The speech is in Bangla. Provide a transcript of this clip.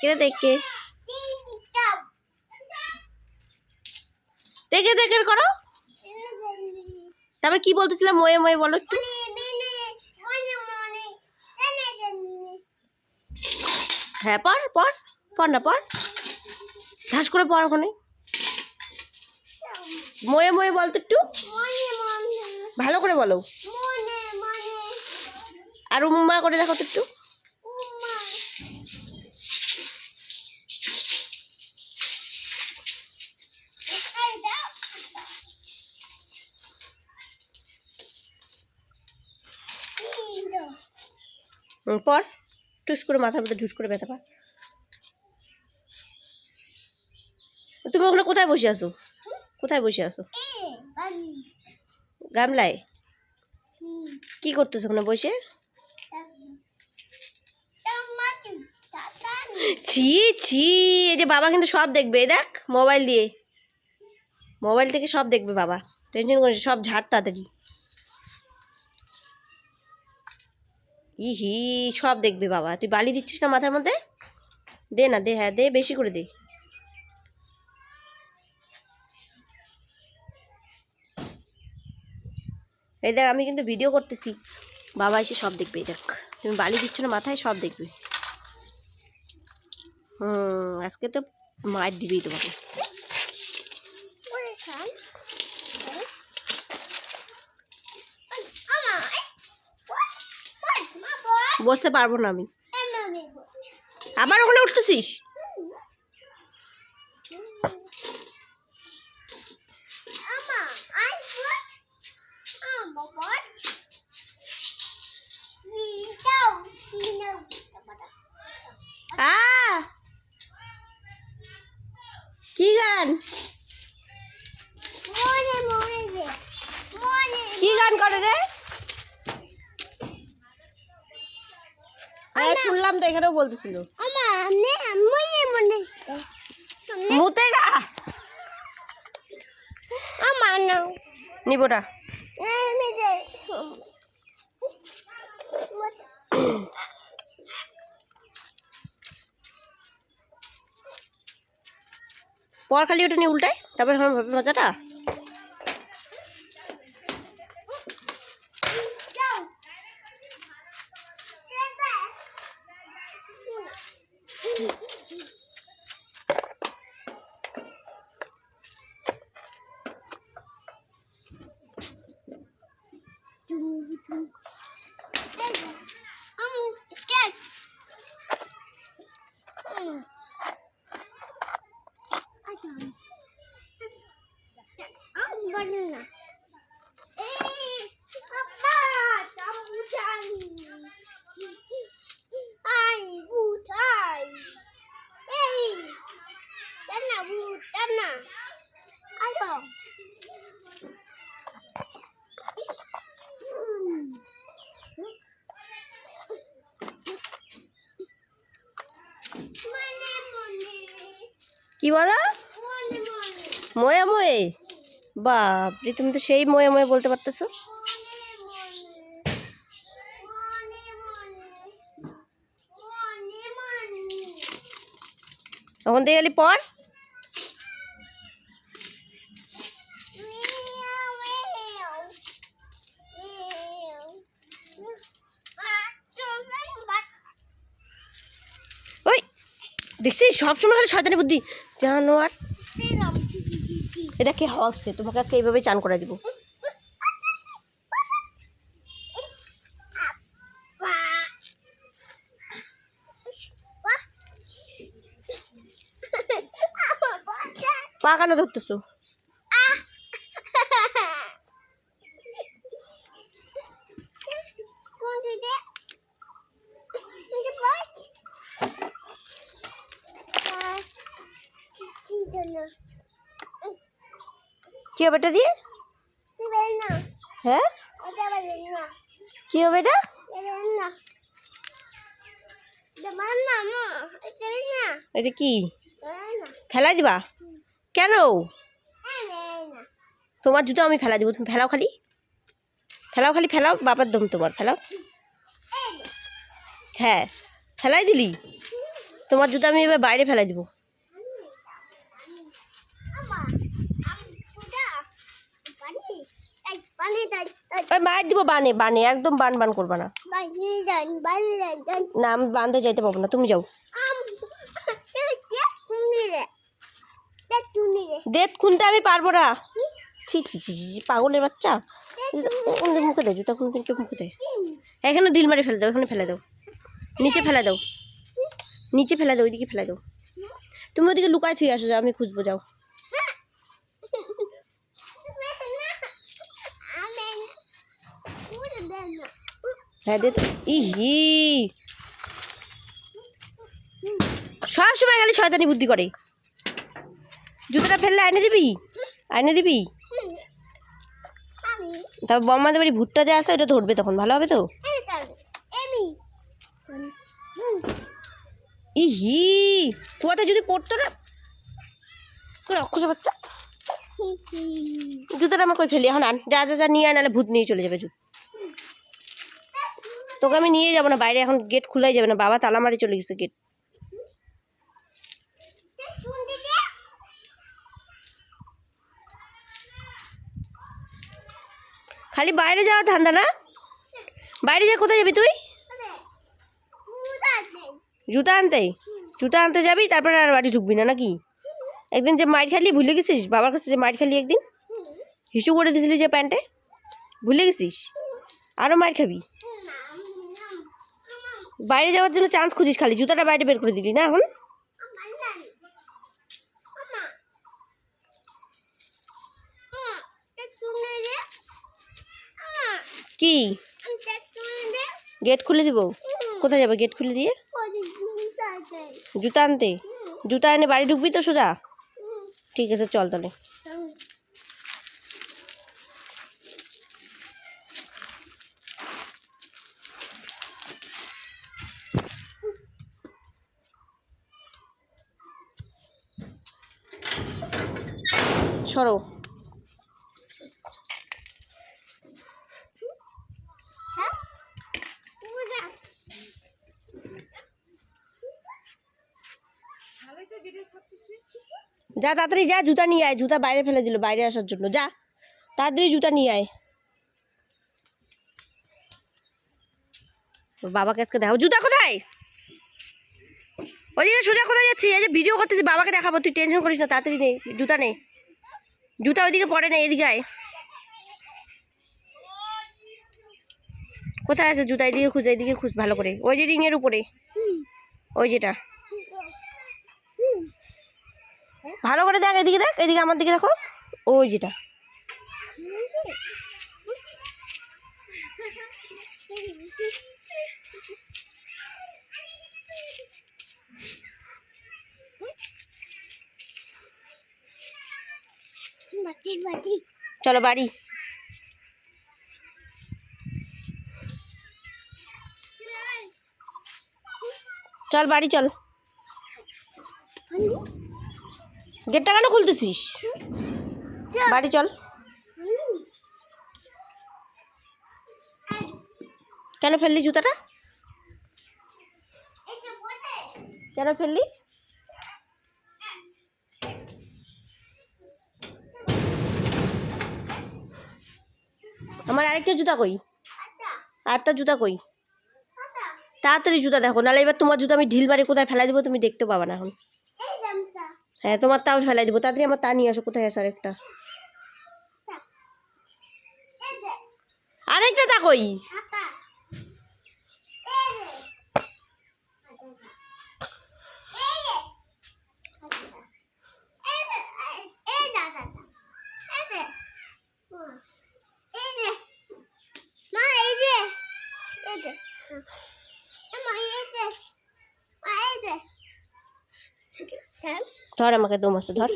রে দেখে দেখে দেখে করো। তারপর কি বলতেছিলাম ময়ে ময়ে বলো একটু। হ্যাঁ পড় পড় পড় না পড়, ঠাস করে পড় ওখানে। ময়ে ময়ে বলতো একটু ভালো করে বলো, আর উম্মা করে দেখো তো একটু। পড়, টুস করে মাথার মধ্যে ঢুস করে ব্যথা পা। তুমি ওখানে কোথায় বসে আছো? কোথায় বসে আছো? গামলায় কি করতেছো ওখানে বসে? ছি ছি, এই যে বাবা কিন্তু সব দেখবে, দেখ মোবাইল দিয়ে, মোবাইল থেকে সব দেখবে বাবা, টেনশন করিস, সব ঝাড় তাড়াতাড়ি। ইহি সব দেখবে বাবা। তুই বালি দিচ্ছিস না মাথার মধ্যে? দে না, দে, হ্যাঁ দে, বেশি করে দে। এই দেখ আমি কিন্তু ভিডিও করতেছি, বাবা এসে সব দেখবে। এই দেখ তুমি বালি দিচ্ছ না মাথায়, সব দেখবে। আজকে তো মার দিবেই তোমাকে। বসতে পারবো না আমি। আবার ওখানে উঠতেছিস? কি গান, কি গান করে রে? শুনলাম তো, এখানেও বলতেছিল মুতে গা নিবোটা। পর খালি ওটা নিয়ে উল্টায়, তারপর আমার ভাবে মজাটা। কি বলো? ময়ে ময়ে? বাপরে, তুমি তো সেই ময়ে ময়ে বলতে পারতেছো। ওখান থেকে গেলি পর। ওই দেখছি সবসময় খালি শয়তানি বুদ্ধি, জানোয়ার। এটা কে হচ্ছে? তোমাকে আজকে এইভাবে চান করে দিব। পা কেন ধরতেছো? কি হবে এটা দিয়ে? হ্যাঁ কি হবে এটা? এটা কি ফেলাই দিবা? কেন? তোমার জুতো আমি ফেলা দিব, তুমি ফেলাও খালি, ফেলাও খালি, ফেলাও, বাবার দম তোমার, ফেলাও। হ্যাঁ ফেলাই দিলি তো তোমার জুতো আমি এবার বাইরে ফেলে দিব। মার দিব বানে বানে, একদম বান বান করবা না। না আমি বানতে যাইতে পারবো না, তুমি যাও। দেখ খুনতে আমি পারবো না। ছি ছি ছি ছি, পাগলের বাচ্চা। মুখে দেয় জুতা খুনতে, চোখ মুখে দেয়। এখানে ঢিল মারি ফেলে দাও, এখানে ফেলে দাও, নিচে ফেলে দাও, নিচে ফেলে দাও, ওইদিকে ফেলে দাও। তুমি ওইদিকে লুকায় ঠিক আসো, যাও আমি খুঁজবো, যাও। হ্যাঁ দে তো। ইহি, সব সময় খালি শয়তানি বুদ্ধি করে। জুতোটা ফেললে আইনে দিবি, আইনে দিবি। তারপর বম্মাদের বাড়ি ভুট্টা যা আছে ওটা ধরবে, তখন ভালো হবে তো। ইহি, কুয়াতে যদি পড়তো না, রক্ষস বাচ্চা। জুতোটা আমার কই ফেলি এখন, আন যা যা যা নিয়ে আয়, নাহলে ভূত নিয়ে চলে যাবে জুতো। তোকে আমি নিয়ে যাবো না বাইরে, এখন গেট খোলাই যাবে না, বাবা তালা মারি চলে গেছে গেট। খালি বাইরে যাওয়া ধান্দা না, বাইরে যা কোথায় যাবি তুই? জুতা আনতে, জুতা আনতে যাবি, তারপরে আর বাড়ি ঢুকবি না নাকি? একদিন যে মাইর খালি ভুলে গেছিস, বাবার কাছে যে মাইর খালি একদিন, হিসু করে দিয়েছিলি যে প্যান্টে, ভুলে গেছিস? আরও মাইর খাবি। বাইরে যাওয়ার জন্য চান্স খুঁজিস, খালি জুতাটা বাইরে বের করে দিলি না এখন। কি গেট খুলে দিব? কোথায় যাবে গেট খুলে দিয়ে? জুতা আনতে, জুতা এনে বাড়ি ঢুকবি তো সোজা? ঠিক আছে চল তাহলে। সরো। যা তাড়াতাড়ি যা, জুতা নিয়ে আয়, জুতা বাইরে ফেলে দিল বাইরে আসার জন্য, যা তাড়াতাড়ি জুতা নিয়ে আয়। বাবাকে আজকে দেখো, জুতা কোথায়? ওইদিকে সোজা কোথায় যাচ্ছি? এই যে ভিডিও করতেছি, বাবাকে দেখাবো, তুই টেনশন করিস না, তাড়াতাড়ি নেই জুতা, নেই জুতা, ওইদিকে পড়ে নেই, এদিকে আয়। কোথায় আছে জুতা? এদিকে খুঁজ, এদিকে খুঁজ ভালো করে, ওই যে রিংয়ের উপরে, ওই যেটা, ভালো করে দেখ, এদিকে দেখ, এদিকে আমার দিকে দেখো, ওই যেটা। চলো বাড়ি, চল বাড়ি চল। গেটটা কেন খুলতেছিস? বাড়ি চল। কেন ফেললি জুতাটা? কেন ফেললি? আমার আরেকটা জুতা কই? আরেকটা জুতা কই? তাড়াতাড়ি জুতা দেখো, নাহলে এবার তোমার জুতা আমি ঢিল মারি কোথায় ফেলাই দেবো তুমি দেখতে পাবা না এখন। হ্যাঁ তোমার তাও ফেলাই দেবো, তাড়াতাড়ি আমার তা নিয়ে আসো। কোথায় আছে আরেকটা? আরেকটা তা কই? ধর আমাকে দম আছে, ধর।